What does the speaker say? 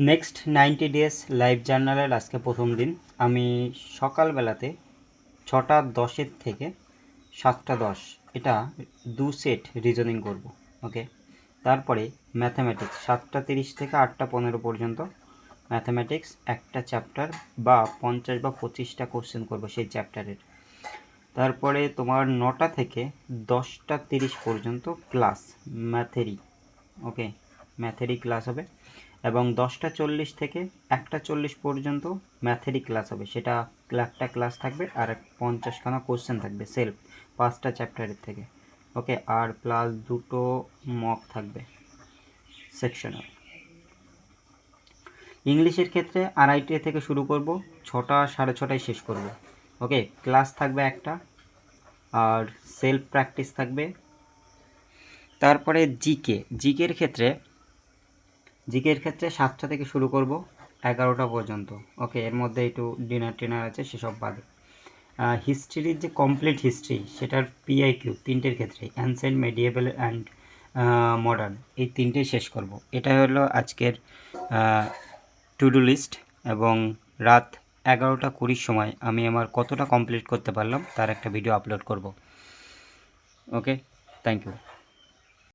Next 90 days live জার্নালের আজকে প্রথম দিন। আমি সকালবেলাতে 6:10 থেকে 7:10 এটা 2 সেট রিজনিং করব। ওকে, তারপরে ম্যাথামেটিক্স 7:30 থেকে 8:15 পর্যন্ত ম্যাথামেটিক্স একটা চ্যাপ্টার বা 50 বা 25টা কোশ্চেন করব সেই চ্যাপ্টারের। তারপরে তোমার 9টা থেকে 10:30 পর্যন্ত ক্লাস ম্যাথেরই। ওকে, ম্যাথেরই ক্লাস হবে এবং 10:40 থেকে 1:40 পর্যন্ত ম্যাথেরই ক্লাস হবে। সেটা একটা ক্লাস থাকবে আর 50খানা কোশ্চেন থাকবে সেলফ 5টা চ্যাপ্টারের থেকে। ওকে, আর প্লাস 2টো মক থাকবে সেকশনাল। ইংলিশের ক্ষেত্রে 2:30 থেকে শুরু করব, 6টা 6:30 শেষ করব। ওকে, ক্লাস থাকবে একটা আর সেলফ প্র্যাকটিস থাকবে। তারপরে জিকের ক্ষেত্রে 7টা থেকে শুরু করব 11টা পর্যন্ত। ওকে, এর মধ্যে একটু ডিনার আছে সেসব বাদে। হিস্ট্রির যে কমপ্লিট হিস্ট্রি সেটার পিআইকিউ 3টের ক্ষেত্রে অ্যানসেন্ট, মেডিয়েভেল অ্যান্ড মডার্ন, এই 3টেই শেষ করব। এটা হলো আজকের টু ডু লিস্ট এবং রাত 11:20 সময় আমি আমার কতটা কমপ্লিট করতে পারলাম তার একটা ভিডিও আপলোড করব। ওকে, থ্যাংক ইউ।